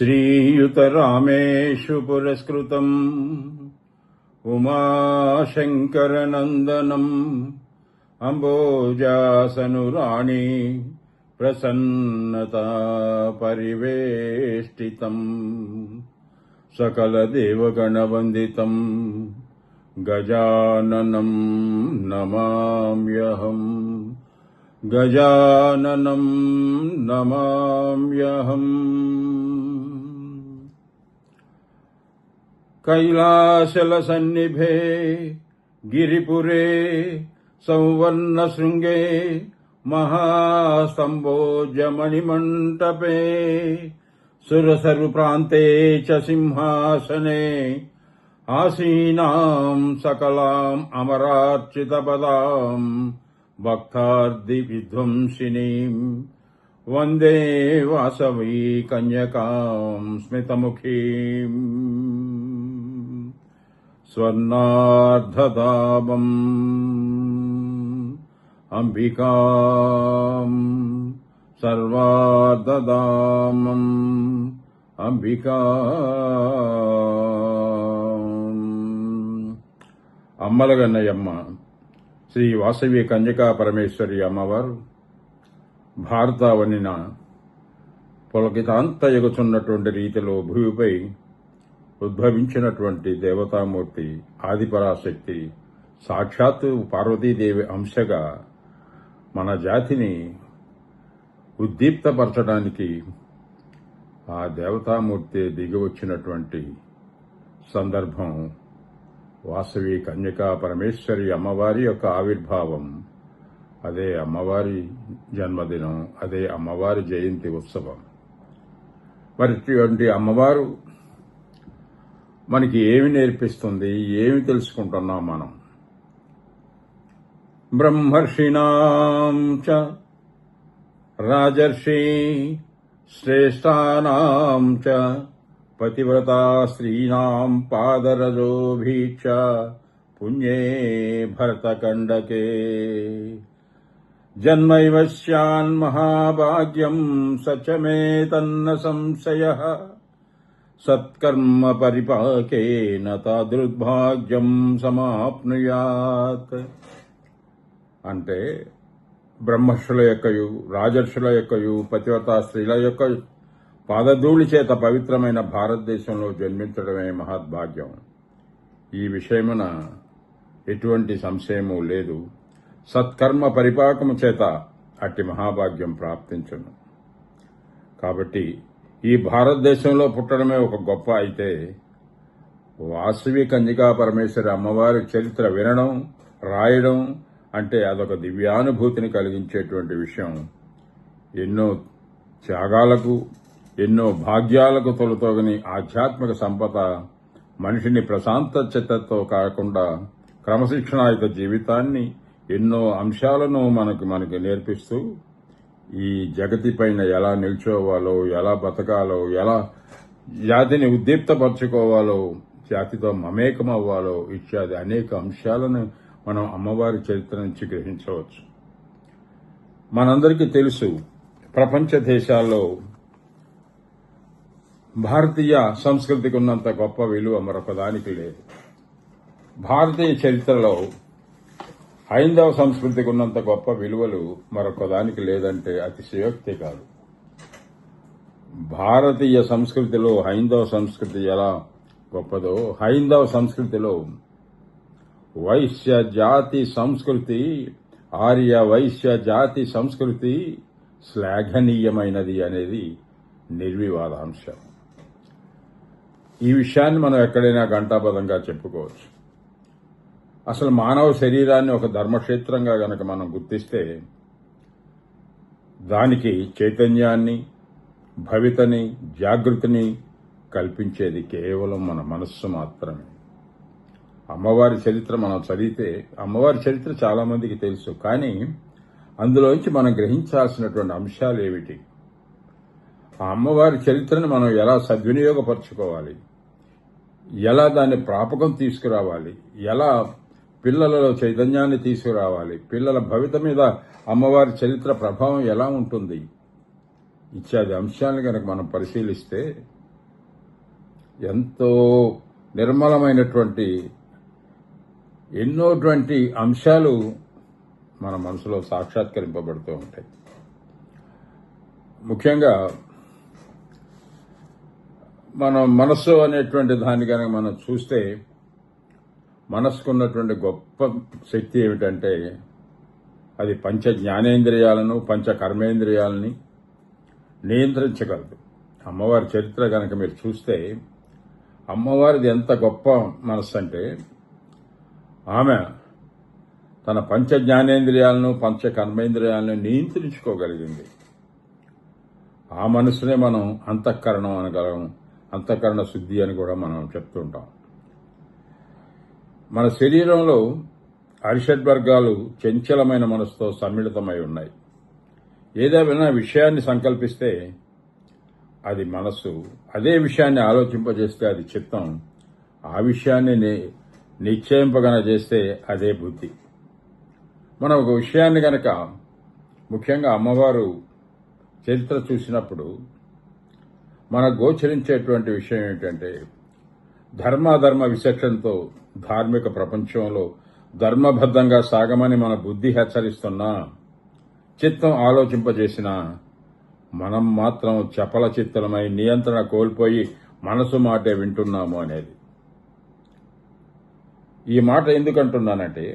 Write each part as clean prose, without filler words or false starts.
श्रीयुतरामेषु पुरस्कृतम् उमाशङ्करनन्दनम् अम्बोजासनुराणि प्रसन्नता परिवेष्टितम् सकलदेवगणवन्दितम् गजाननम् नमाम्यहम् गजाननम् नमाम्यहम्। कैलासलसन्निभे गिरिपुरे संवर्णशृङ्गे महास्तम्भोजमणिमण्टपे सुरसरुप्रान्ते च सिंहासने आसीनाम् सकलाम् अमरार्चितपदाम् भक्तार्दिविध्वंसिनीम् वन्दे वासवी कन्यकाम् स्मितमुखीम् स्वर्णार्धदाबम् अंबिकाम् सर्वार्धदामम् अंबिकाम्। అమ్మలగన్నయమ్మ శ్రీ వాసవి కన్యకా పరమేశ్వరి అమ్మవారు భారతావనిన పులకితాంతయగుచున్నటువంటి రీతిలో భూమిపై ఉద్భవించినటువంటి దేవతామూర్తి ఆదిపరాశక్తి సాక్షాత్తు పార్వతీదేవి అంశగా మన జాతిని ఉద్దీప్తపరచడానికి ఆ దేవతామూర్తి దిగివచ్చినటువంటి సందర్భం వాసవి కన్యకా పరమేశ్వరి అమ్మవారి యొక్క ఆవిర్భావం. అదే అమ్మవారి జన్మదినం, అదే అమ్మవారి జయంతి ఉత్సవం. మరి ఇటువంటి అమ్మవారు మనకి ఏమి నేర్పిస్తుంది, ఏమి తెలుసుకుంటున్నాం మనం? బ్రహ్మర్షిణాం చ రాజర్షి శ్రేష్ఠానాం చ పతివ్రతా స్త్రీణాం పాదరజోభిక్ష పుణ్యే భరతకండకే జన్మైవ స్యాన్మహాభాగ్యం సచమే తన్న సంశయః సత్కర్మ పరిపాకేన తాదృద్భాగ్యం సమాప్నుయాత్. అంటే బ్రహ్మర్షుల యొక్కయు రాజర్షుల యొక్కయు పతివ్రతా స్త్రీల యొక్క పాదధూళి చేత పవిత్రమైన భారతదేశంలో జన్మించడమే మహద్భాగ్యం. ఈ విషయమున ఎటువంటి సంశయము లేదు. సత్కర్మ పరిపాకము చేత అట్టి మహాభాగ్యం ప్రాప్తించును. కాబట్టి ఈ భారతదేశంలో పుట్టడమే ఒక గొప్ప అయితే, వాసవి కన్యకా పరమేశ్వరి అమ్మవారి చరిత్ర వినడం, రాయడం అంటే అదొక దివ్యానుభూతిని కలిగించేటువంటి విషయం. ఎన్నో త్యాగాలకు, ఎన్నో భాగ్యాలకు తొలతోగని ఆధ్యాత్మిక సంపద మనిషిని ప్రశాంత చిత్తతో కాకుండా క్రమశిక్షణాయుత జీవితాన్ని, ఎన్నో అంశాలను మనకి నేర్పిస్తూ ఈ జగతి పైన ఎలా నిల్చోవాలో, ఎలా బతకాలో, ఎలా జాతిని ఉద్దీప్తపరచుకోవాలో, జాతితో మమేకమవ్వాలో ఇత్యాది అనేక అంశాలను మనం అమ్మవారి చరిత్ర నుంచి గ్రహించవచ్చు. మనందరికీ తెలుసు, ప్రపంచ దేశాల్లో భారతీయ సంస్కృతికి ఉన్నంత గొప్ప విలువ మరొకదానికి లేదు. భారతీయ చరిత్రలో హైందవ సంస్కృతికి ఉన్నంత గొప్ప విలువలు మరొకదానికి లేదంటే అతిశయోక్తి కాదు. భారతీయ సంస్కృతిలో హైందవ సంస్కృతి ఎలా గొప్పదో, హైందవ సంస్కృతిలో వైశ్య జాతి సంస్కృతి, ఆర్య వైశ్య జాతి సంస్కృతి శ్లాఘనీయమైనది అనేది నిర్వివాదాంశం. ఈ విషయాన్ని మనం ఎక్కడైనా ఘంటాపథంగా చెప్పుకోవచ్చు. అసలు మానవ శరీరాన్ని ఒక ధర్మక్షేత్రంగా గనక మనం గుర్తిస్తే దానికి చైతన్యాన్ని, భవితని, జాగృతిని కల్పించేది కేవలం మన మనస్సు మాత్రమే. అమ్మవారి చరిత్ర మనం చదివితే, అమ్మవారి చరిత్ర చాలా మందికి తెలుసు, కానీ అందులోంచి మనం గ్రహించాల్సినటువంటి అంశాలు ఏమిటి? ఆ అమ్మవారి చరిత్రను మనం ఎలా సద్వినియోగపరచుకోవాలి, ఎలా దాన్ని ప్రాపకం తీసుకురావాలి, ఎలా పిల్లలలో చైతన్యాన్ని తీసుకురావాలి, పిల్లల భవిత మీద అమ్మవారి చరిత్ర ప్రభావం ఎలా ఉంటుంది ఇత్యాది అంశాలను కనుక మనం పరిశీలిస్తే ఎంతో నిర్మలమైనటువంటి ఎన్నోటువంటి అంశాలు మన మనసులో సాక్షాత్కరింపబడుతూ ఉంటాయి. ముఖ్యంగా మనం మనస్సు అనేటువంటి దాన్ని కనుక మనం చూస్తే మనస్సుకున్నటువంటి గొప్ప శక్తి ఏమిటంటే అది పంచ జ్ఞానేంద్రియాలను పంచ కర్మేంద్రియాలని నియంత్రించగలదు. అమ్మవారి చరిత్ర కనుక మీరు చూస్తే అమ్మవారిది ఎంత గొప్ప మనస్సు అంటే ఆమె తన పంచ జ్ఞానేంద్రియాలను పంచ కర్మేంద్రియాలను నియంత్రించుకోగలిగింది. ఆ మనసునే మనం అంతఃకరణం అనగలం, అంతఃకరణ శుద్ధి అని కూడా మనం చెప్తుంటాం. మన శరీరంలో అరిషడ్వర్గాలు చంచలమైన మనసుతో సమ్మిళితమై ఉన్నాయి. ఏదైనా విషయాన్ని సంకల్పిస్తే అది మనస్సు, అదే విషయాన్ని ఆలోచింపజేస్తే అది చిత్తం, ఆ విషయాన్ని నిశ్చయింపగన చేస్తే అదే బుద్ధి. మనం ఒక విషయాన్ని గనక ముఖ్యంగా అమ్మవారు చరిత్ర చూసినప్పుడు మనకు గోచరించేటువంటి విషయం ఏంటంటే ధర్మాధర్మ విచక్షణతో ధార్మిక ప్రపంచంలో ధర్మబద్ధంగా సాగమని మన బుద్ధి హెచ్చరిస్తున్నా, చిత్తం ఆలోచింపజేసినా మనం మాత్రం చపల చిత్తమై నియంత్రణ కోల్పోయి మనసు మాటే వింటున్నాము అనేది. ఈ మాట ఎందుకంటున్నానంటే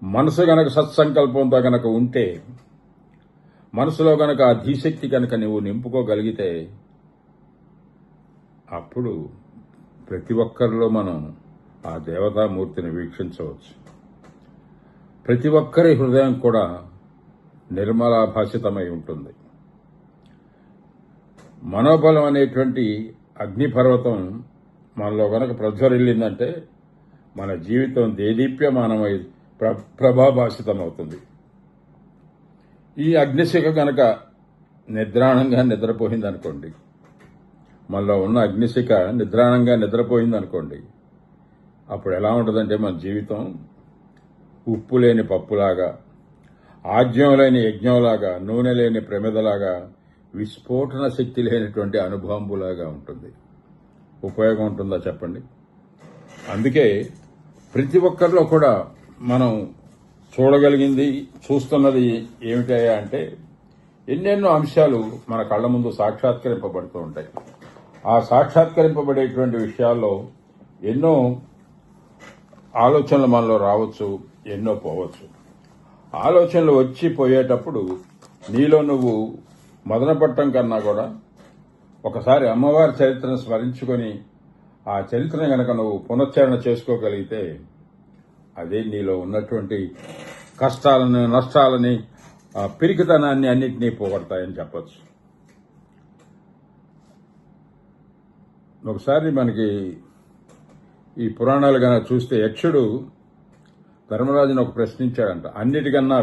మనసు గనక సత్సంకల్పంతో గనక ఉంటే, మనసులో గనక ఆ ధీశక్తి కనుక నువ్వు నింపుకోగలిగితే అప్పుడు ప్రతి ఒక్కరిలో మనం ఆ దేవతామూర్తిని వీక్షించవచ్చు. ప్రతి ఒక్కరి హృదయం కూడా నిర్మలాభాసితమై ఉంటుంది. మనోబలం అనేటువంటి అగ్నిపర్వతం మనలో గనక ప్రజ్వరిల్లిందంటే మన జీవితం దేదీప్యమానమై ప్రభాభాసితమవుతుంది. ఈ అగ్నిశిఖ గనక నిద్రాణంగా నిద్రపోయిందనుకోండి, మనలో ఉన్న అగ్నిశిఖ నిద్రాణంగా నిద్రపోయిందనుకోండి, అప్పుడు ఎలా ఉంటుందంటే మన జీవితం ఉప్పు లేని పప్పులాగా, ఆజ్యం లేని యజ్ఞంలాగా, నూనె లేని ప్రమిదలాగా, విస్ఫోటన శక్తి లేనటువంటి అణుబాంబులాగా ఉంటుంది. ఉపయోగం ఉంటుందా చెప్పండి? అందుకే ప్రతి ఒక్కరిలో కూడా మనం చూడగలిగింది, చూస్తున్నది ఏమిటయ్యా అంటే ఎన్నెన్నో అంశాలు మన కళ్ల ముందు సాక్షాత్కరింపబడుతూ ఉంటాయి. ఆ సాక్షాత్కరింపబడేటువంటి విషయాల్లో ఎన్నో ఆలోచనలు మనలో రావచ్చు, ఎన్నో పోవచ్చు. ఆలోచనలు వచ్చి పోయేటప్పుడు నీలో నువ్వు మదనపట్టం కన్నా కూడా ఒకసారి అమ్మవారి చరిత్రను స్మరించుకొని ఆ చరిత్రను గనక నువ్వు పునశ్చరణ చేసుకోగలిగితే అదే నీలో ఉన్నటువంటి కష్టాలను, నష్టాలని, పిరికితనాన్ని అన్నింటినీ పోగొడతాయని చెప్పచ్చు. ఒకసారి మనకి ఈ పురాణాలు కనుక చూస్తే యక్షుడు ధర్మరాజును ఒక ప్రశ్నించాడంట, అన్నిటికన్నా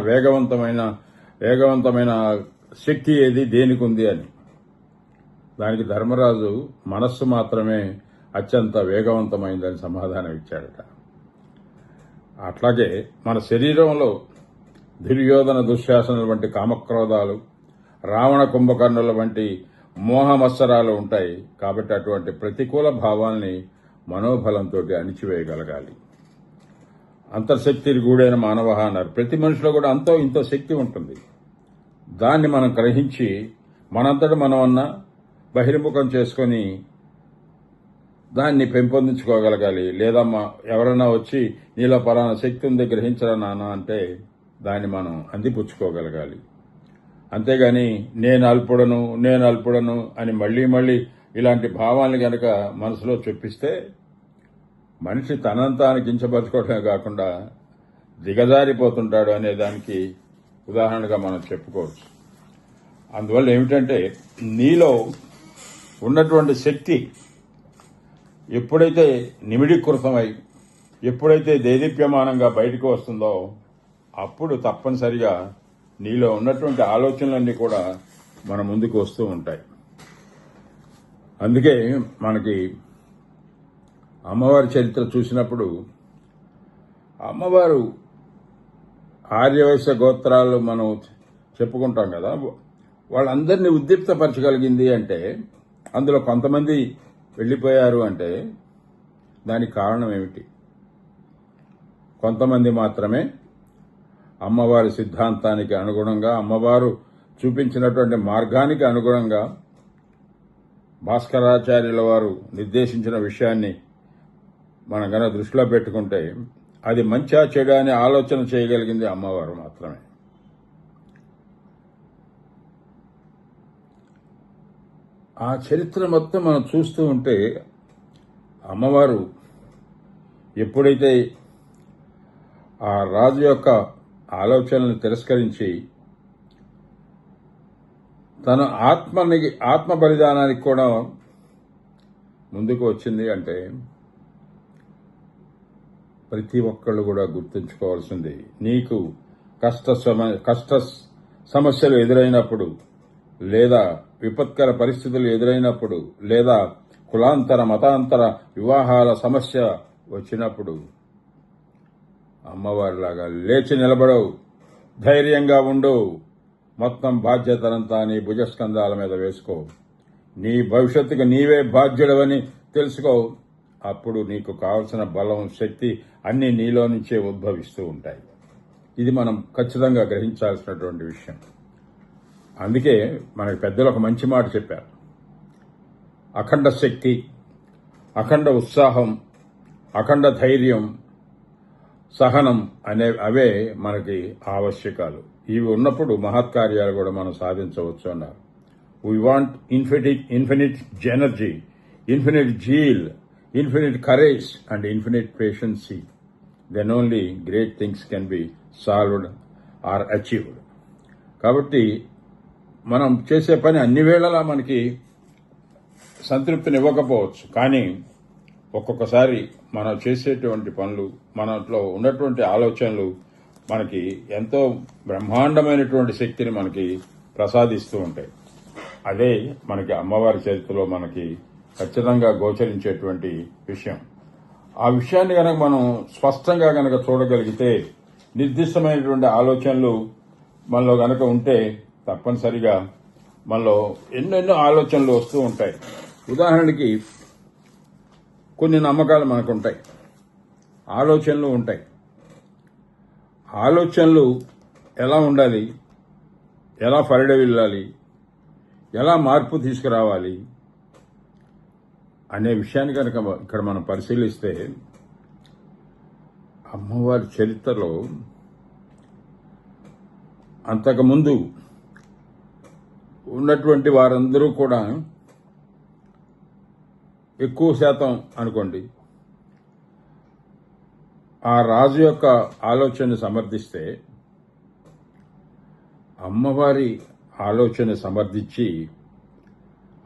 వేగవంతమైన శక్తి ఏది, దేనికి ఉంది అని. దానికి ధర్మరాజు మనస్సు మాత్రమే అత్యంత వేగవంతమైందని సమాధానం ఇచ్చాడట. అట్లాగే మన శరీరంలో దుర్యోధన దుశ్శాసనుల వంటి కామక్రోధాలు, రావణ కుంభకర్ణుల వంటి మోహమత్సరాలు ఉంటాయి. కాబట్టి అటువంటి ప్రతికూల భావాల్ని మనోబలంతో అణిచివేయగలగాలి. అంతర్శక్తి గూడైన మానవ అన్నారు. ప్రతి మనిషిలో కూడా అంతో ఇంతో శక్తి ఉంటుంది. దాన్ని మనం గ్రహించి మనంతట మనమన్నా బహిర్ముఖం చేసుకొని దాన్ని పెంపొందించుకోగలగాలి. లేదా ఎవరైనా వచ్చి నీలో పలానా శక్తి ఉంది గ్రహించరా నాన్న అంటే దాన్ని మనం అందిపుచ్చుకోగలగాలి. అంతేగాని నేను అల్పుడను అని మళ్లీ ఇలాంటి భావాన్ని గనక మనసులో చొప్పిస్తే మనిషి తనంతాను కించపరచుకోవడమే కాకుండా దిగజారిపోతుంటాడు అనే దానికి ఉదాహరణగా మనం చెప్పుకోవచ్చు. అందువల్ల ఏమిటంటే నీలో ఉన్నటువంటి శక్తి ఎప్పుడైతే నిమిడీకృతమై, ఎప్పుడైతే దేదీప్యమానంగా బయటకు వస్తుందో అప్పుడు తప్పనిసరిగా నీలో ఉన్నటువంటి ఆలోచనలన్నీ కూడా మన ముందుకు వస్తూ ఉంటాయి. అందుకే మనకి అమ్మవారి చరిత్ర చూసినప్పుడు అమ్మవారు ఆర్యవైశ్య గోత్రాలు మనం చెప్పుకుంటాం కదా, వాళ్ళందరినీ ఉద్దీప్తపరచగలిగింది అంటే అందులో కొంతమంది వెళ్ళిపోయారు అంటే దానికి కారణం ఏమిటి? కొంతమంది మాత్రమే అమ్మవారి సిద్ధాంతానికి అనుగుణంగా, అమ్మవారు చూపించినటువంటి మార్గానికి అనుగుణంగా భాస్కరాచార్యుల వారు నిర్దేశించిన విషయాన్ని మనం గనక దృష్టిలో పెట్టుకుంటే అది మంచా చెడా అని ఆలోచన చేయగలిగింది అమ్మవారు మాత్రమే. ఆ చరిత్ర మొత్తం మనం చూస్తూ ఉంటే అమ్మవారు ఎప్పుడైతే ఆ రాజు యొక్క ఆలోచనలను తిరస్కరించి తన ఆత్మ బలిదానానికి కూడా ముందుకు వచ్చింది అంటే ప్రతి ఒక్కళ్ళు కూడా గుర్తుంచుకోవాల్సింది, నీకు కష్ట సమస్యలు ఎదురైనప్పుడు, లేదా విపత్కర పరిస్థితులు ఎదురైనప్పుడు, లేదా కులాంతర మతాంతర వివాహాల సమస్య వచ్చినప్పుడు అమ్మవారిలాగా లేచి నిలబడవు, ధైర్యంగా ఉండు, మొత్తం బాధ్యతనంతా నీ భుజస్కంధాల మీద వేసుకో, నీ భవిష్యత్తుకు నీవే బాధ్యుడవని తెలుసుకో. అప్పుడు నీకు కావలసిన బలం, శక్తి అన్నీ నీలో నుంచే ఉద్భవిస్తూ ఉంటాయి. ఇది మనం ఖచ్చితంగా గ్రహించాల్సినటువంటి విషయం. అందుకే మనకి పెద్దలు ఒక మంచి మాట చెప్పారు, అఖండ శక్తి, అఖండ ఉత్సాహం, అఖండ ధైర్యం, సహనం అవే మనకి ఆవశ్యకాలు. ఇవి ఉన్నప్పుడు మహత్కార్యాలు కూడా మనం సాధించవచ్చు అన్నారు. We want infinite energy, infinite zeal, infinite courage and infinite patience, then only great things can be solved or achieved. కాబట్టి మనం చేసే పని అన్ని వేళలా మనకి సంతృప్తిని ఇవ్వకపోవచ్చు, కానీ ఒక్కొక్కసారి మనం చేసేటువంటి పనులు, మనలో ఉన్నటువంటి ఆలోచనలు మనకి ఎంతో బ్రహ్మాండమైనటువంటి శక్తిని మనకి ప్రసాదిస్తూ ఉంటాయి. అదే మనకి అమ్మవారి చరిత్రలో మనకి ఖచ్చితంగా గోచరించేటువంటి విషయం. ఆ విషయాన్ని కనుక మనం స్పష్టంగా కనుక చూడగలిగితే, నిర్దిష్టమైనటువంటి ఆలోచనలు మనలో కనుక ఉంటే తప్పనిసరిగా మనలో ఎన్నెన్నో ఆలోచనలు వస్తూ ఉంటాయి. ఉదాహరణకి కొన్ని నమ్మకాలు మనకు ఉంటాయి, ఆలోచనలు ఉంటాయి. ఆలోచనలు ఎలా ఉండాలి, ఎలా పరిడవిల్లాలి, ఎలా మార్పు తీసుకురావాలి అనే విషయాన్ని కనుక ఇక్కడ మనం పరిశీలిస్తే, అమ్మవారి చరిత్రలో అంతకుముందు ఉన్నటువంటి వారందరూ కూడా ఎక్కువ శాతం అనుకోండి ఆ రాజు యొక్క ఆలోచనని సమర్థిస్తే, అమ్మవారి ఆలోచన సమర్థించి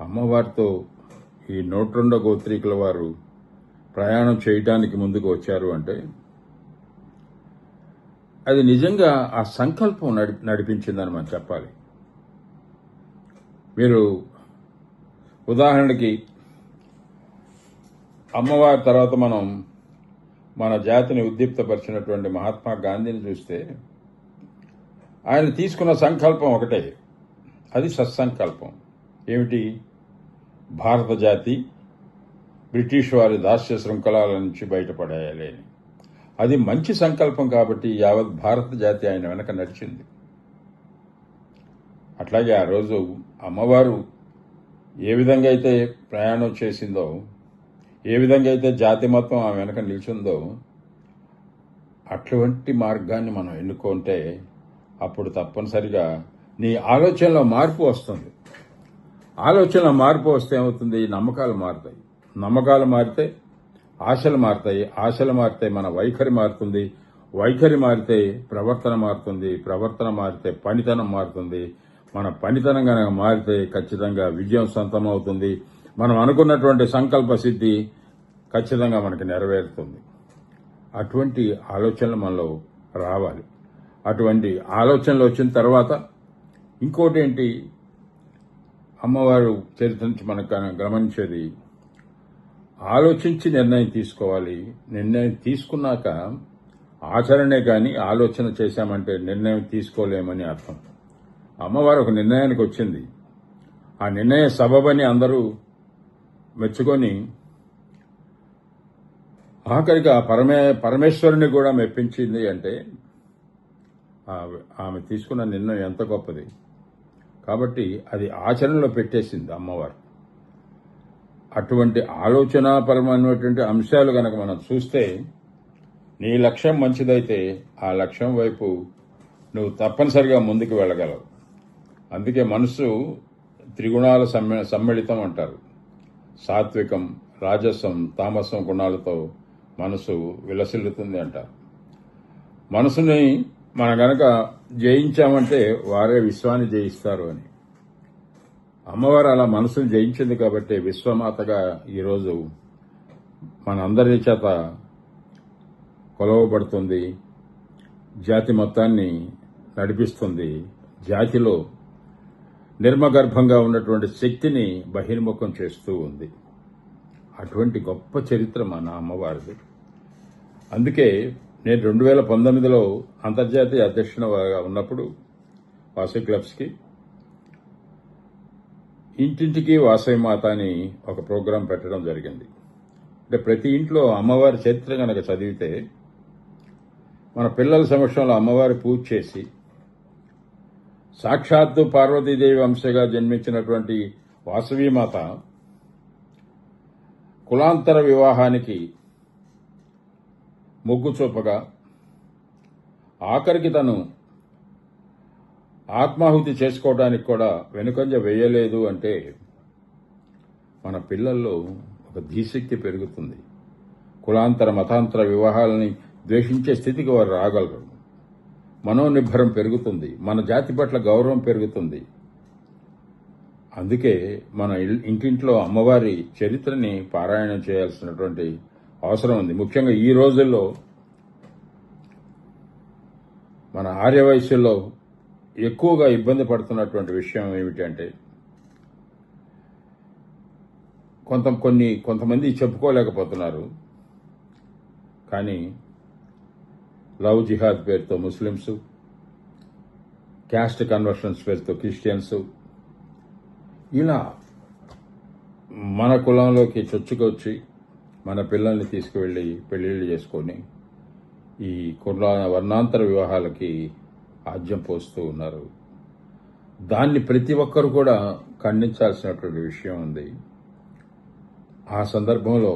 అమ్మవారితో ఈ 102 గోత్రీకుల వారు ప్రయాణం చేయడానికి ముందుకు వచ్చారు అంటే అది నిజంగా ఆ సంకల్పం నడిపించిందని మనం చెప్పాలి. మీరు ఉదాహరణకి అమ్మవారి తర్వాత మనం మన జాతిని ఉద్దీప్తపరిచినటువంటి మహాత్మా గాంధీని చూస్తే ఆయన తీసుకున్న సంకల్పం ఒకటే, అది సత్సంకల్పం. ఏమిటి? భారత జాతి బ్రిటిష్ వారి దాస్య శృంఖలాల నుంచి బయటపడేయాలి అని. అది మంచి సంకల్పం కాబట్టి యావత్ భారత జాతి ఆయన వెనక నడిచింది. అట్లాగే ఆ రోజు అమ్మవారు ఏ విధంగా అయితే ప్రయాణం చేసిందో, ఏ విధంగా అయితే జాతి మొత్తం ఆమె వెనక నిలిచిందో, అటువంటి మార్గాన్ని మనం ఎన్నుకుంటే అప్పుడు తప్పనిసరిగా నీ ఆలోచనలో మార్పు వస్తుంది. ఆలోచనలో మార్పు వస్తే ఏమవుతుంది? నమ్మకాలు మారుతాయి. నమ్మకాలు మారితే ఆశలు మారుతాయి. ఆశలు మారితే మన వైఖరి మారుతుంది. వైఖరి మారితే ప్రవర్తన మారుతుంది. ప్రవర్తన మారితే పనితనం మారుతుంది. మన పనితనం కనుక మారితే ఖచ్చితంగా విజయం సొంతమవుతుంది. మనం అనుకున్నటువంటి సంకల్ప సిద్ధి ఖచ్చితంగా మనకి నెరవేరుతుంది. అటువంటి ఆలోచనలు మనలో రావాలి. అటువంటి ఆలోచనలు వచ్చిన తర్వాత ఇంకోటి ఏంటి, అమ్మవారు చరిత్ర నుంచి మనకు గమనించేది, ఆలోచించి నిర్ణయం తీసుకోవాలి. నిర్ణయం తీసుకున్నాక ఆచరణే కానీ ఆలోచన చేశామంటే నిర్ణయం తీసుకోలేమని అర్థం. అమ్మవారు ఒక నిర్ణయానికి వచ్చింది. ఆ నిర్ణయ సబబని అందరూ మెచ్చుకొని ఆఖరికి ఆ పరమేశ్వరుని కూడా మెప్పించింది అంటే ఆమె తీసుకున్న నిర్ణయం ఎంత గొప్పది. కాబట్టి అది ఆచరణలో పెట్టేసింది అమ్మవారు. అటువంటి ఆలోచనాపరమైనటువంటి అంశాలు కనుక మనం చూస్తే, నీ లక్ష్యం మంచిదైతే ఆ లక్ష్యం వైపు నువ్వు తప్పనిసరిగా ముందుకు వెళ్ళగలవు. అందుకే మనసు త్రిగుణాల సమ్మిళితం అంటారు. సాత్వికం, రాజసం, తామసం గుణాలతో మనసు విలసిల్లుతుంది అంటారు. మనసుని మనం గనక జయించామంటే వారే విశ్వాన్ని జయిస్తారు అని. అమ్మవారు అలా మనసును జయించింది కాబట్టి విశ్వమాతగా ఈరోజు మనందరి చేత కొలవబడుతుంది. జాతి మొత్తాన్ని నడిపిస్తుంది. జాతిలో నిర్మగర్భంగా ఉన్నటువంటి శక్తిని బహిర్ముఖం చేస్తూ ఉంది. అటువంటి గొప్ప చరిత్ర మన అమ్మవారిది. అందుకే నేను 2019లో అంతర్జాతీయ అధ్యక్షునిగా ఉన్నప్పుడు వాసవి క్లబ్స్కి ఇంటింటికి వాసవి మాత అని ఒక ప్రోగ్రాం పెట్టడం జరిగింది. అంటే ప్రతి ఇంట్లో అమ్మవారి చరిత్ర కనుక చదివితే, మన పిల్లల సమక్షంలో అమ్మవారి పూజ చేసి సాక్షాత్తు పార్వతీదేవి అంశగా జన్మించినటువంటి వాసవీమాత కులాంతర వివాహానికి మొగ్గు చూపగా ఆఖరికి తను ఆత్మాహుతి చేసుకోవడానికి కూడా వెనుకంజ వేయలేదు అంటే మన పిల్లల్లో ఒక ధీశక్తి పెరుగుతుంది. కులాంతర మతాంతర వివాహాలని ద్వేషించే స్థితికి వారు రాగలరు. మనోనిబ్బరం పెరుగుతుంది. మన జాతి పట్ల గౌరవం పెరుగుతుంది. అందుకే మన ఇంటింట్లో అమ్మవారి చరిత్రని పారాయణం చేయాల్సినటువంటి అవసరం ఉంది. ముఖ్యంగా ఈ రోజుల్లో మన ఆర్యవైశ్యుల్లో ఎక్కువగా ఇబ్బంది పడుతున్నటువంటి విషయం ఏమిటంటే, కొంతమంది చెప్పుకోలేకపోతున్నారు. కానీ లవ్ జిహాద్ పేరుతో ముస్లిమ్స్, క్యాస్ట్ కన్వర్షన్స్ పేరుతో క్రిస్టియన్స్ ఇలా మన కులంలోకి చొచ్చుకొచ్చి మన పిల్లల్ని తీసుకువెళ్ళి పెళ్లిళ్ళు చేసుకొని ఈ వర్ణాంతర వివాహాలకి ఆజ్యం పోస్తూ ఉన్నారు. దాన్ని ప్రతి ఒక్కరు కూడా ఖండించాల్సినటువంటి విషయం ఉంది. ఆ సందర్భంలో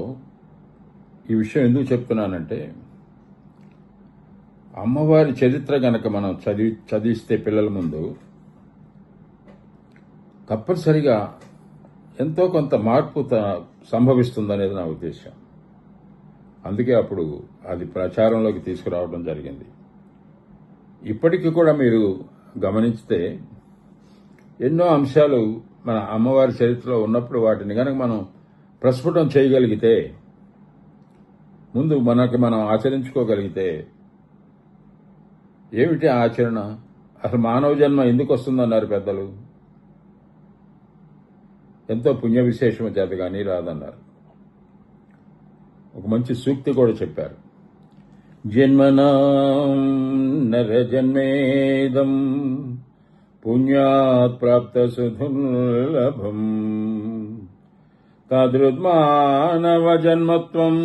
ఈ విషయం ఎందుకు చెప్తున్నానంటే, అమ్మవారి చరిత్ర గనక మనం చదివిస్తే పిల్లల ముందు తప్పనిసరిగా ఎంతో కొంత మార్పు సంభవిస్తుందనేది నా ఉద్దేశం. అందుకే అప్పుడు అది ప్రచారంలోకి తీసుకురావడం జరిగింది. ఇప్పటికీ కూడా మీరు గమనిస్తే ఎన్నో అంశాలు మన అమ్మవారి చరిత్రలో ఉన్నప్పుడు వాటిని కనుక మనం ప్రస్ఫుటం చేయగలిగితే, ముందు మనం ఆచరించుకోగలిగితే, ఏమిటి ఆచరణ? అసలు మానవ జన్మ ఎందుకు వస్తుందన్నారు పెద్దలు? ఎంతో పుణ్య విశేషము చేత కానీ రాదన్నారు. ఒక మంచి సూక్తి కూడా చెప్పారు. జన్మనాం నరజన్మేదం పుణ్యాత్ ప్రాప్త సుదుర్లభం తదృద్మానవ జన్మత్వం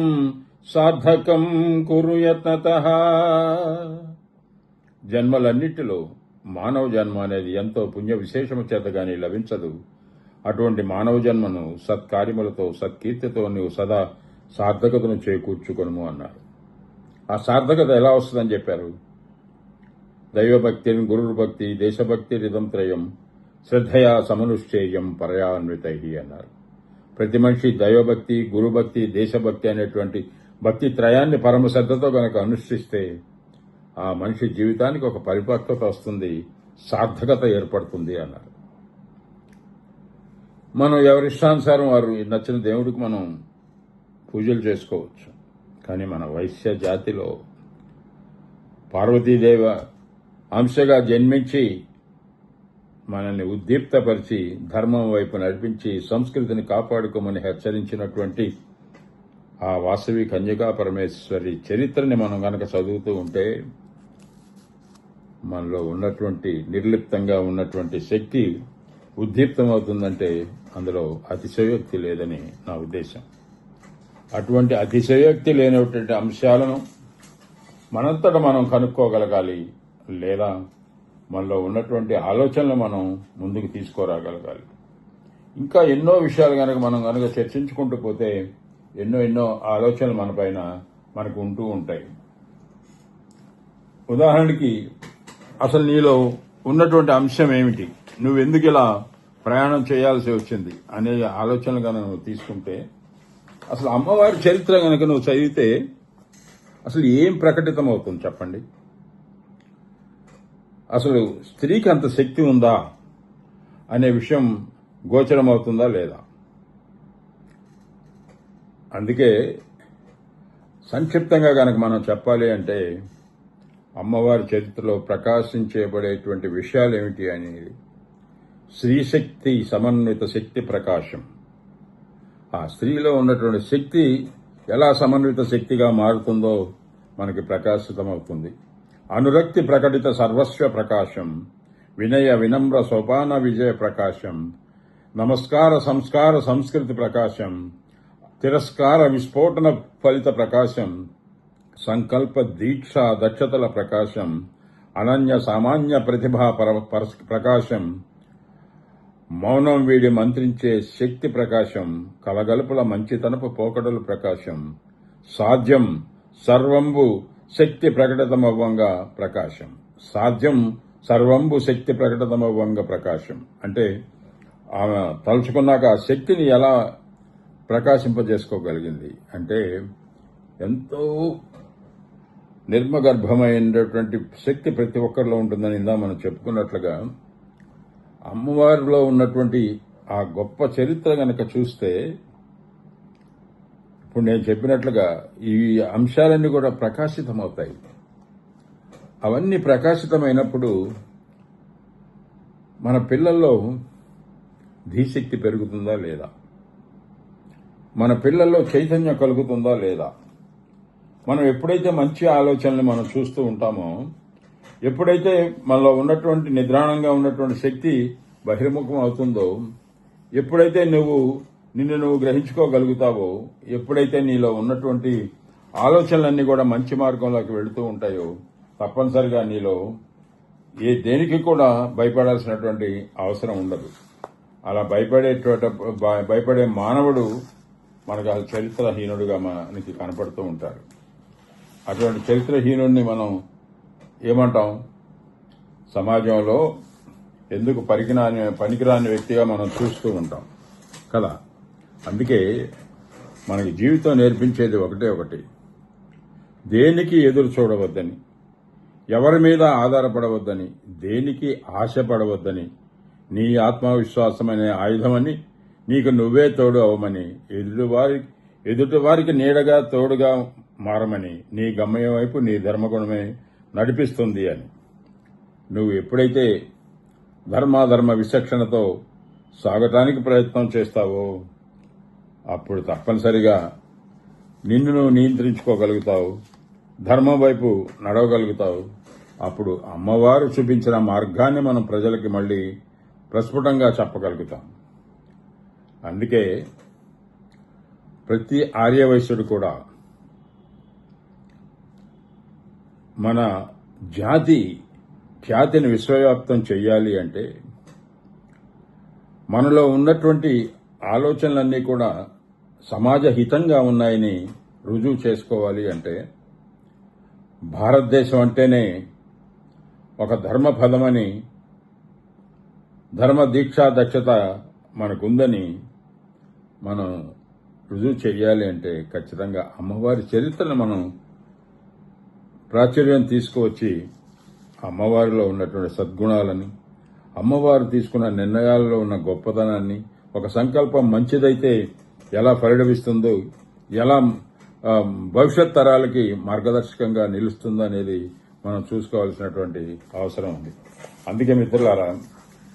సార్థకం కురు యత్నతః. జన్మలన్నిటిలో మానవ జన్మ అనేది ఎంతో పుణ్య విశేషము చేత గాని లభించదు. అటువంటి మానవ జన్మను సత్కార్యములతో సత్కీర్తితో నువ్వు సదా సార్థకతను చేకూర్చుకొనుము అన్నారు. ఆ సార్థకత ఎలా వస్తుందని చెప్పారు? దైవభక్తి, గురుర్భక్తి, దేశభక్తి రిదం త్రయం శ్రద్ధయా సమనుష్ఠేయం పరయాన్వితై అన్నారు. ప్రతి మనిషి దైవభక్తి, గురుభక్తి, దేశభక్తి అనేటువంటి భక్తి త్రయాన్ని పరమ శ్రద్ధతో గనక అనుష్ఠిస్తే ఆ మనిషి జీవితానికి ఒక పరిపక్వత వస్తుంది, సార్థకత ఏర్పడుతుంది అన్నారు. మనం ఎవరిష్టానుసారం వారు నచ్చిన దేవుడికి మనం పూజలు చేసుకోవచ్చు. కానీ మన వైశ్య జాతిలో పార్వతీదేవ అంశగా జన్మించి మనల్ని ఉద్దీప్తపరిచి ధర్మం వైపు నడిపించి సంస్కృతిని కాపాడుకోమని హెచ్చరించినటువంటి ఆ వాసవి కన్యకా పరమేశ్వరి చరిత్రని మనం గనక చదువుతూ ఉంటే మనలో ఉన్నటువంటి నిర్లిప్తంగా ఉన్నటువంటి శక్తి ఉద్దీప్తమవుతుందంటే అందులో అతిశయోక్తి లేదని నా ఉద్దేశం. అటువంటి అతిశయోక్తి లేనటువంటి అంశాలను మనంతట మనం కనుక్కోగలగాలి, లేదా మనలో ఉన్నటువంటి ఆలోచనలు మనం ముందుకు తీసుకురాగలగాలి. ఇంకా ఎన్నో విషయాలు మనం చర్చించుకుంటూ పోతే ఎన్నో ఆలోచనలు మనపైన మనకు ఉంటూ ఉంటాయి. ఉదాహరణకి అసలు నీలో ఉన్నటువంటి అంశం ఏమిటి, నువ్వెందుకు ఇలా ప్రయాణం చేయాల్సి వచ్చింది అనే ఆలోచనలు కనుక నువ్వు తీసుకుంటే, అసలు అమ్మవారి చరిత్ర కనుక నువ్వు చదివితే అసలు ఏం ప్రకటితమవుతుంది చెప్పండి? అసలు స్త్రీకి అంత శక్తి ఉందా అనే విషయం గోచరమవుతుందా లేదా? అందుకే సంక్షిప్తంగా కనుక మనం చెప్పాలి అంటే అమ్మవారి చరిత్రలో ప్రకాశించబడేటువంటి విషయాలు ఏమిటి అనేది స్త్రీశక్తి సమన్విత శక్తి ప్రకాశం. ఆ స్త్రీలో ఉన్నటువంటి శక్తి ఎలా సమన్విత శక్తిగా మారుతుందో మనకి ప్రకాశితమవుతుంది. అనురక్తి ప్రకటిత సర్వస్వ ప్రకాశం, వినయ వినమ్ర సోపాన విజయ ప్రకాశం, నమస్కార సంస్కార సంస్కృతి ప్రకాశం, తిరస్కార విస్ఫోటన ఫలిత ప్రకాశం, సంకల్ప దీక్ష దక్షతల ప్రకాశం, అనన్య సామాన్య ప్రతిభా ప్రకాశం, మౌనం వీడి మంత్రించే శక్తి ప్రకాశం, కలగలుపుల మంచితనపు పోకడల ప్రకాశం, సాధ్యం సర్వంబు శక్తి ప్రకటితమవ్వంగా ప్రకాశం. సాధ్యం సర్వంబు శక్తి ప్రకటితమవ్వంగా ప్రకాశం అంటే ఆమె తలుచుకున్నాక ఆ శక్తిని ఎలా ప్రకాశింపజేసుకోగలిగింది అంటే ఎంతో నిర్మగర్భమైనటువంటి శక్తి ప్రతి ఒక్కరిలో ఉంటుందని ఇందా మనం చెప్పుకున్నట్లుగా అమ్మవారిలో ఉన్నటువంటి ఆ గొప్ప చరిత్ర గనక చూస్తే ఇప్పుడు నేను చెప్పినట్లుగా ఈ అంశాలన్నీ కూడా ప్రకాశితమవుతాయి. అవన్నీ ప్రకాశితమైనప్పుడు మన పిల్లల్లో ధీశక్తి పెరుగుతుందా లేదా, మన పిల్లల్లో చైతన్యం కలుగుతుందా లేదా? మనం ఎప్పుడైతే మంచి ఆలోచనలు మనం చూస్తూ ఉంటామో, ఎప్పుడైతే మనలో ఉన్నటువంటి నిద్రాణంగా ఉన్నటువంటి శక్తి బహిర్ముఖం అవుతుందో, ఎప్పుడైతే నిన్ను నువ్వు గ్రహించుకోగలుగుతావో, ఎప్పుడైతే నీలో ఉన్నటువంటి ఆలోచనలన్నీ కూడా మంచి మార్గంలోకి వెళుతూ ఉంటాయో, తప్పనిసరిగా నీలో దేనికి కూడా భయపడాల్సినటువంటి అవసరం ఉండదు. అలా భయపడే మానవుడు మనకు అసలు చరిత్రహీనుడుగా మనకి కనపడుతూ ఉంటారు. అటువంటి చరిత్రహీనుడిని మనం ఏమంటాం? సమాజంలో ఎందుకు పనికిరాని వ్యక్తిగా మనం చూస్తూ ఉంటాం కదా. అందుకే మనకి జీవితం నేర్పించేది ఒకటి, దేనికి ఎదురు చూడవద్దని, ఎవరి మీద ఆధారపడవద్దని, దేనికి ఆశపడవద్దని, నీ ఆత్మవిశ్వాసమనే ఆయుధమని, నీకు నువ్వే తోడు అవమని, ఎదుటివారికి నీడగా తోడుగా మారమని, నీ గమ్యం వైపు నీ ధర్మగుణమే నడిపిస్తుంది అని. నువ్వు ఎప్పుడైతే ధర్మాధర్మ విచక్షణతో సాగటానికి ప్రయత్నం చేస్తావో అప్పుడు తప్పనిసరిగా నిన్ను నువ్వు నియంత్రించుకోగలుగుతావు, ధర్మం వైపు నడవగలుగుతావు. అప్పుడు అమ్మవారు చూపించిన మార్గాన్ని మనం ప్రజలకి మళ్ళీ ప్రస్ఫుటంగా చెప్పగలుగుతాం. అందుకే ప్రతి ఆర్యవైశ్యుడు కూడా మన ఖ్యాతిని విశ్వవ్యాప్తం చెయ్యాలి అంటే, మనలో ఉన్నటువంటి ఆలోచనలన్నీ కూడా సమాజ హితంగా ఉన్నాయని రుజువు చేసుకోవాలి అంటే, భారతదేశం అంటేనే ఒక ధర్మపదమని, ధర్మ దీక్షా దక్షత మనకుందని మనం రుజువు చేయాలి అంటే ఖచ్చితంగా అమ్మవారి చరిత్రను మనం ప్రాచుర్యం తీసుకువచ్చి అమ్మవారిలో ఉన్నటువంటి సద్గుణాలని, అమ్మవారు తీసుకున్న నిర్ణయాలలో ఉన్న గొప్పతనాన్ని, ఒక సంకల్పం మంచిదైతే ఎలా పరిణమిస్తుందో, ఎలా భవిష్యత్ తరాలకి మార్గదర్శకంగా నిలుస్తుందో అనేది మనం చూసుకోవాల్సినటువంటి అవసరం ఉంది. అందుకే మిత్రులారా,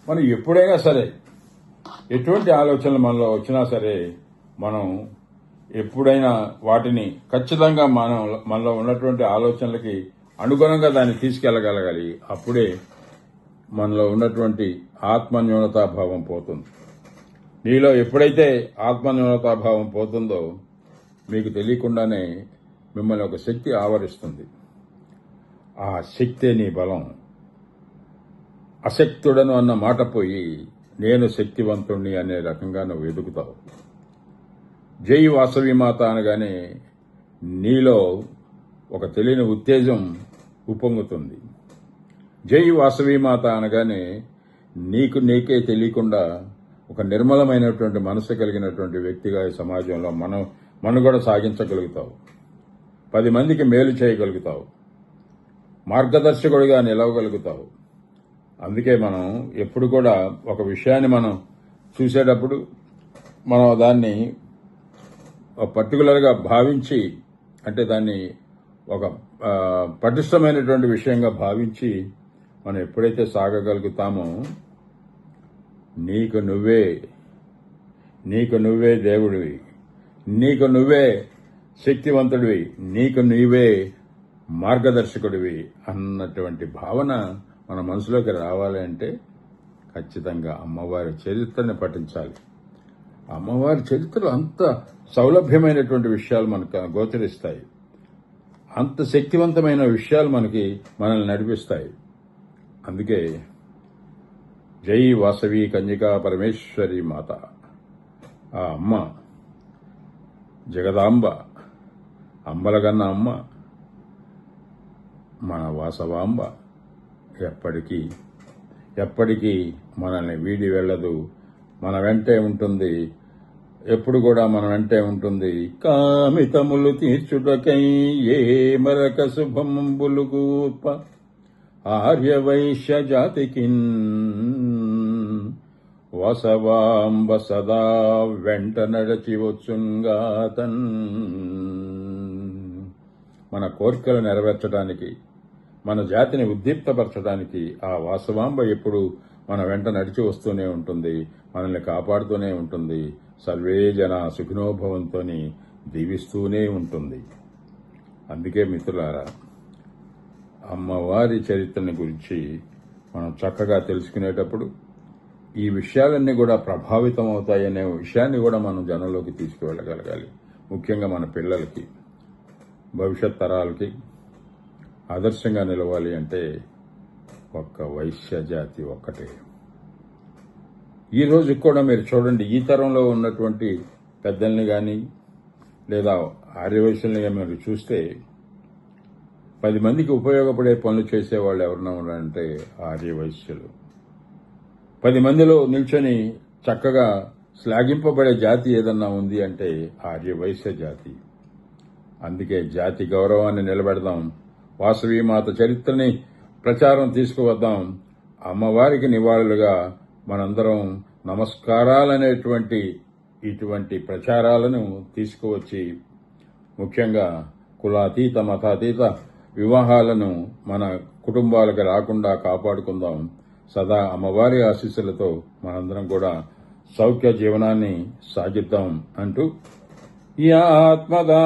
మనం ఎప్పుడైనా సరే ఎటువంటి ఆలోచనలు మనలో వచ్చినా సరే మనం ఎప్పుడైనా వాటిని ఖచ్చితంగా మనలో ఉన్నటువంటి ఆలోచనలకి అనుగుణంగా దాన్ని తీసుకెళ్లగలగాలి. అప్పుడే మనలో ఉన్నటువంటి ఆత్మన్యూనతాభావం పోతుంది. నీలో ఎప్పుడైతే ఆత్మన్యూనతాభావం పోతుందో మీకు తెలియకుండానే మిమ్మల్ని ఒక శక్తి ఆవరిస్తుంది. ఆ శక్తే నీ బలం. అశక్తుడను అన్న మాట పోయి నేను శక్తివంతుణ్ణి అనే రకంగా నువ్వు ఎదుగుతావు. జై వాసవి మాత అనగానే నీలో ఒక తెలియని ఉత్తేజం ఉప్పొంగుతుంది. జై వాసవి మాత అనగానే నీకే తెలియకుండా ఒక నిర్మలమైనటువంటి మనసు కలిగినటువంటి వ్యక్తిగా ఈ సమాజంలో మనుగడ సాగించగలుగుతావు. 10 మందికి మేలు చేయగలుగుతావు. మార్గదర్శకుడిగా నిలవగలుగుతావు. అందుకే మనం ఎప్పుడు కూడా ఒక విషయాన్ని మనం చూసేటప్పుడు మనం దాన్ని పర్టికులర్గా భావించి, అంటే దాన్ని ఒక పటిష్టమైనటువంటి విషయంగా భావించి మనం ఎప్పుడైతే సాగగలుగుతామో నీకు నువ్వే దేవుడివి, నీకు నువ్వే శక్తివంతుడివి, నీకు నీవే మార్గదర్శకుడివి అన్నటువంటి భావన మన మనసులోకి రావాలి అంటే ఖచ్చితంగా అమ్మవారి చరిత్రని పఠించాలి. అమ్మవారి చరిత్రలో అంత సౌలభ్యమైనటువంటి విషయాలు మనకు గోచరిస్తాయి. అంత శక్తివంతమైన విషయాలు మనల్ని నడిపిస్తాయి. అందుకే జై వాసవి కన్యకా పరమేశ్వరి మాత, ఆ అమ్మ జగదాంబ, అంబలగన్న అమ్మ, మన వాసవాంబ ఎప్పటికీ మనల్ని వీడి వెళ్ళదు. మన వెంటే ఉంటుంది, ఎప్పుడు కూడా మన వెంటే ఉంటుంది. కామితములు తీర్చుటకై ఏ మరక శుభంబులు గూప ఆర్యవైశ్య జాతికిన్ వాసవాంబ సదా వెంట నడచి వచ్చుంగాతన్. మన కోరికలు నెరవేర్చడానికి, మన జాతిని ఉద్దీప్తపరచడానికి ఆ వాసవాంబ ఎప్పుడు మన వెంట నడిచి వస్తూనే ఉంటుంది, మనల్ని కాపాడుతూనే ఉంటుంది, సర్వే జన సుఖినోభవంతో దీవిస్తూనే ఉంటుంది. అందుకే మిత్రులారా, అమ్మవారి చరిత్రని గురించి మనం చక్కగా తెలుసుకునేటప్పుడు ఈ విషయాలన్నీ కూడా ప్రభావితం అవుతాయనే విషయాన్ని కూడా మనం జనంలోకి తీసుకువెళ్ళగలగాలి. ముఖ్యంగా మన పిల్లలకి, భవిష్యత్ తరాలకి ఆదర్శంగా నిలవాలి అంటే ఒక్క వైశ్య జాతి ఒక్కటే. ఈ రోజు కూడా మీరు చూడండి, ఈ తరంలో ఉన్నటువంటి పెద్దల్ని కానీ లేదా ఆర్యవైశ్యుల్ని కానీ మీరు చూస్తే 10 మందికి ఉపయోగపడే పనులు చేసేవాళ్ళు ఎవరన్నా ఉన్నారంటే ఆర్యవైశ్యులు. 10 మందిలో నిల్చొని చక్కగా శ్లాఘింపబడే జాతి ఏదన్నా ఉంది అంటే ఆర్యవైశ్య జాతి. అందుకే జాతి గౌరవాన్ని నిలబెడదాం, వాసవి మాత చరిత్రని ప్రచారం తీసుకువద్దాం. అమ్మవారికి నివాళులుగా మనందరం నమస్కారాలనేటువంటి ఇటువంటి ప్రచారాలను తీసుకువచ్చి ముఖ్యంగా కులాతీత మతాతీత వివాహాలను మన కుటుంబాలకు రాకుండా కాపాడుకుందాం. సదా అమ్మవారి ఆశీస్సులతో మనందరం కూడా సౌఖ్య జీవనాన్ని సాగిద్దాం అంటూ యా ఆత్మదా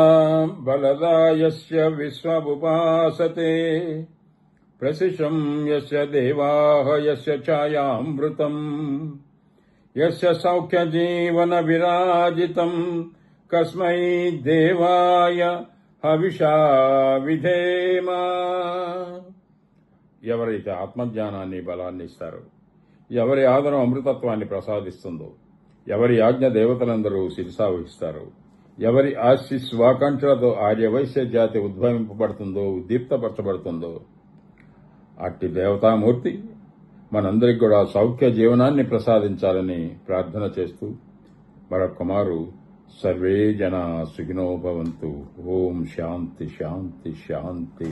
బలదా యస్య విశ్వముపాసతే ప్రసిశం యస్య దేవాః యస్య ఛాయామృతం యస్య సౌఖ్య జీవన విరాజితం కస్మై దేవాయ హవిషా విధేమా. ఎవరైతే ఆత్మజ్ఞానాన్ని బలాన్ని ఇస్తారో, ఎవరి ఆదరం అమృతత్వాన్ని ప్రసాదిస్తుందో, ఎవరి ఆజ్ఞ దేవతలందరూ శిరసావహిస్తారో, ఎవరి ఆశీస్వాకాంక్షలతో ఆర్యవైశ్య జాతి ఉద్భవింపబడుతుందో, ఉద్దీప్తపరచబడుతుందో అట్టి దేవతామూర్తి మనందరికి కూడా సౌఖ్య జీవనాన్ని ప్రసాదించాలని ప్రార్థన చేస్తూ మరొక మారు సర్వే జనా సుఖినో భవంతు. ఓం శాంతి శాంతి శాంతి.